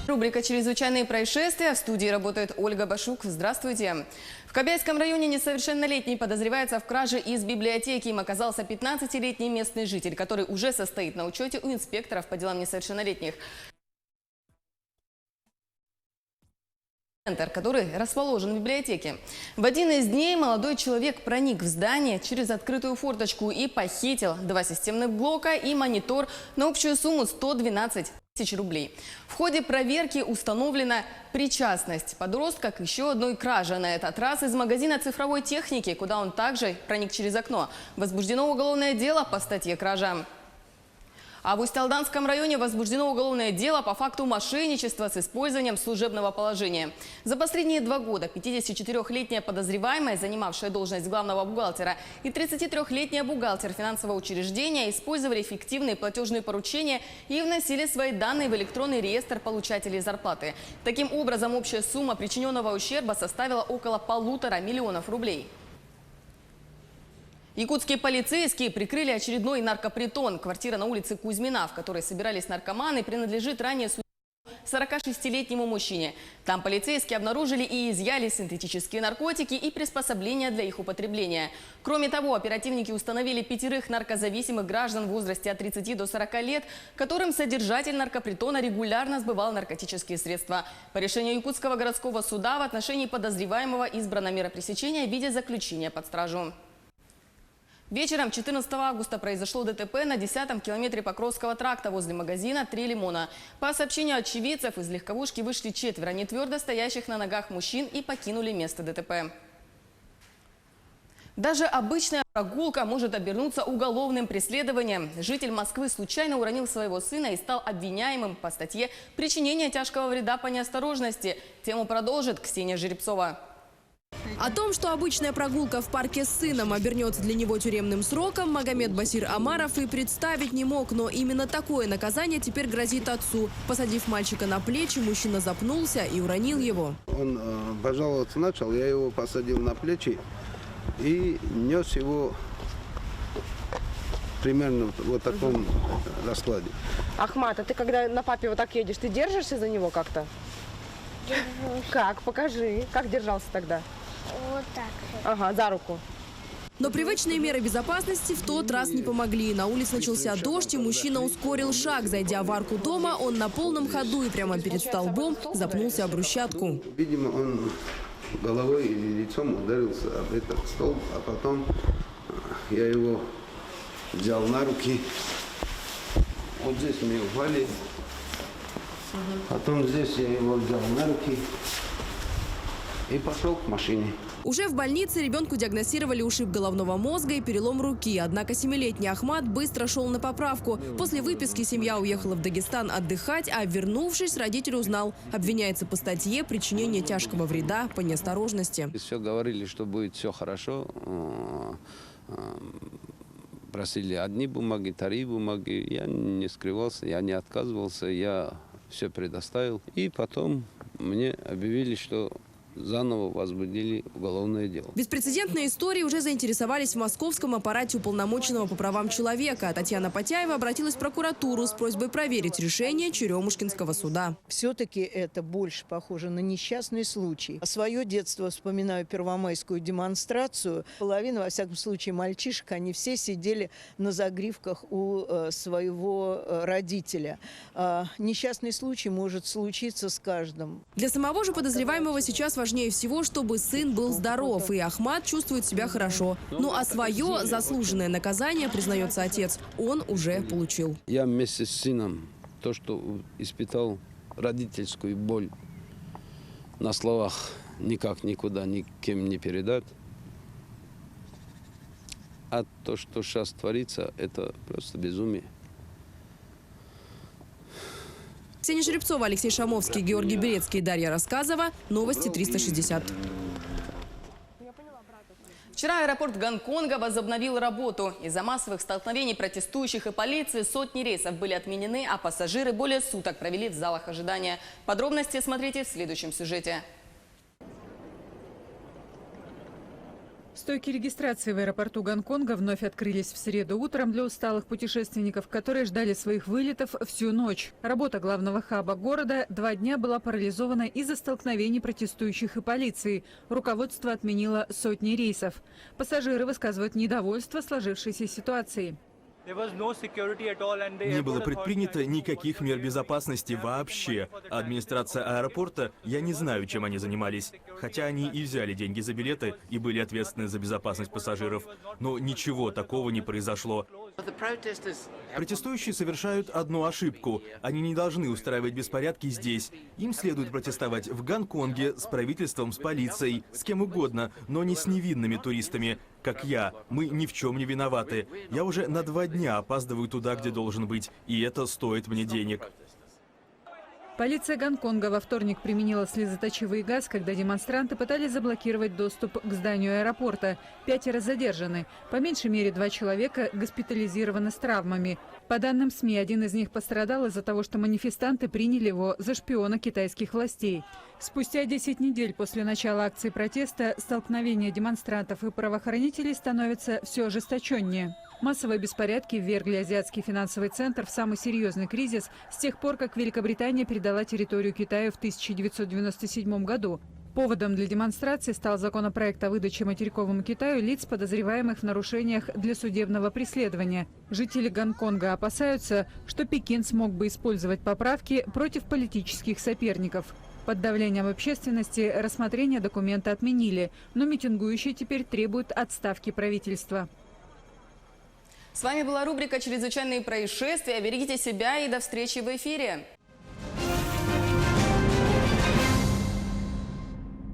Рубрика «Чрезвычайные происшествия». В студии работает Ольга Башук. Здравствуйте. В Кобяйском районе несовершеннолетний подозревается в краже из библиотеки. Им оказался 15-летний местный житель, который уже состоит на учете у инспекторов по делам несовершеннолетних. Центр, который расположен в библиотеке. В один из дней молодой человек проник в здание через открытую форточку и похитил 2 системных блока и монитор на общую сумму 112 тысяч рублей. В ходе проверки установлена причастность подростка к еще одной краже. На этот раз из магазина цифровой техники, куда он также проник через окно. Возбуждено уголовное дело по статье «Кража». А в Усть-Алданском районе возбуждено уголовное дело по факту мошенничества с использованием служебного положения. За последние 2 года 54-летняя подозреваемая, занимавшая должность главного бухгалтера, и 33-летняя бухгалтер финансового учреждения использовали фиктивные платежные поручения и вносили свои данные в электронный реестр получателей зарплаты. Таким образом, общая сумма причиненного ущерба составила около 1,5 миллиона рублей. Якутские полицейские прикрыли очередной наркопритон. Квартира на улице Кузьмина, в которой собирались наркоманы, принадлежит ранее 46-летнему мужчине. Там полицейские обнаружили и изъяли синтетические наркотики и приспособления для их употребления. Кроме того, оперативники установили 5 наркозависимых граждан в возрасте от 30 до 40 лет, которым содержатель наркопритона регулярно сбывал наркотические средства. По решению Якутского городского суда в отношении подозреваемого избрана мера пресечения в виде заключения под стражу. Вечером 14 августа произошло ДТП на 10-м километре Покровского тракта возле магазина «Три лимона». По сообщению очевидцев, из легковушки вышли 4 нетвердо стоящих на ногах мужчин и покинули место ДТП. Даже обычная прогулка может обернуться уголовным преследованием. Житель Москвы случайно уронил своего сына и стал обвиняемым по статье «Причинение тяжкого вреда по неосторожности». Тему продолжит Ксения Жеребцова. О том, что обычная прогулка в парке с сыном обернется для него тюремным сроком, Магомед Басир Амаров и представить не мог. Но именно такое наказание теперь грозит отцу. Посадив мальчика на плечи, мужчина запнулся и уронил его. Он пожаловаться начал, я его посадил на плечи и нес его примерно в вот таком раскладе. Ахмат, а ты когда на папе вот так едешь, ты держишься за него как-то? Держусь. Как? Покажи. Как держался тогда? Вот так же. Ага, за руку. Но привычные меры безопасности в тот раз не помогли. На улице начался дождь, и мужчина ускорил шаг. Зайдя в арку дома, он на полном ходу и прямо перед столбом запнулся об брусчатку. Видимо, он головой или лицом ударился об этот столб, а потом я его взял на руки. Вот здесь мы упали. Потом здесь я его взял на руки и пошел к машине. Уже в больнице ребенку диагностировали ушиб головного мозга и перелом руки. Однако 7-летний Ахмат быстро шел на поправку. После выписки семья уехала в Дагестан отдыхать, а вернувшись, родитель узнал. Обвиняется по статье «Причинение тяжкого вреда по неосторожности». Все говорили, что будет все хорошо. Просили одни бумаги, 3 бумаги. Я не скрывался, я не отказывался, я все предоставил. И потом мне объявили, что заново возбудили уголовное дело. Беспрецедентные истории уже заинтересовались в московском аппарате уполномоченного по правам человека. Татьяна Потяева обратилась в прокуратуру с просьбой проверить решение Черемушкинского суда. Все-таки это больше похоже на несчастный случай. Свое детство вспоминаю первомайскую демонстрацию. Половина, во всяком случае, мальчишек, они все сидели на загривках у своего родителя. Несчастный случай может случиться с каждым. Для самого же подозреваемого сейчас важнее всего, чтобы сын был здоров, и Ахмат чувствует себя хорошо. Ну а свое заслуженное наказание, признается отец, он уже получил. Я вместе с сыном то, что испытал родительскую боль, на словах никак никуда никем не передать. А то, что сейчас творится, это просто безумие. Ксения Жеребцова, Алексей Шамовский, Георгий Берецкий, Дарья Рассказова. Новости 360. Вчера аэропорт Гонконга возобновил работу. Из-за массовых столкновений протестующих и полиции сотни рейсов были отменены, а пассажиры более суток провели в залах ожидания. Подробности смотрите в следующем сюжете. Стойки регистрации в аэропорту Гонконга вновь открылись в среду утром для усталых путешественников, которые ждали своих вылетов всю ночь. Работа главного хаба города 2 дня была парализована из-за столкновений протестующих и полиции. Руководство отменило сотни рейсов. Пассажиры высказывают недовольство сложившейся ситуацией. Не было предпринято никаких мер безопасности вообще. Администрация аэропорта, я не знаю, чем они занимались. Хотя они и взяли деньги за билеты и были ответственны за безопасность пассажиров. Но ничего такого не произошло. Протестующие совершают одну ошибку. Они не должны устраивать беспорядки здесь. Им следует протестовать в Гонконге с правительством, с полицией, с кем угодно, но не с невинными туристами, как я. Мы ни в чем не виноваты. Я уже на 2 дня опаздываю туда, где должен быть, и это стоит мне денег. Полиция Гонконга во вторник применила слезоточивый газ, когда демонстранты пытались заблокировать доступ к зданию аэропорта. 5 задержаны. По меньшей мере 2 человека госпитализированы с травмами. По данным СМИ, один из них пострадал из-за того, что манифестанты приняли его за шпиона китайских властей. Спустя 10 недель после начала акции протеста столкновения демонстрантов и правоохранителей становятся все ожесточеннее. Массовые беспорядки ввергли азиатский финансовый центр в самый серьезный кризис с тех пор, как Великобритания передала территорию Китаю в 1997 году. Поводом для демонстрации стал законопроект о выдаче материковому Китаю лиц, подозреваемых в нарушениях для судебного преследования. Жители Гонконга опасаются, что Пекин смог бы использовать поправки против политических соперников. Под давлением общественности рассмотрение документа отменили, но митингующие теперь требуют отставки правительства. С вами была рубрика «Чрезвычайные происшествия». Берегите себя и до встречи в эфире.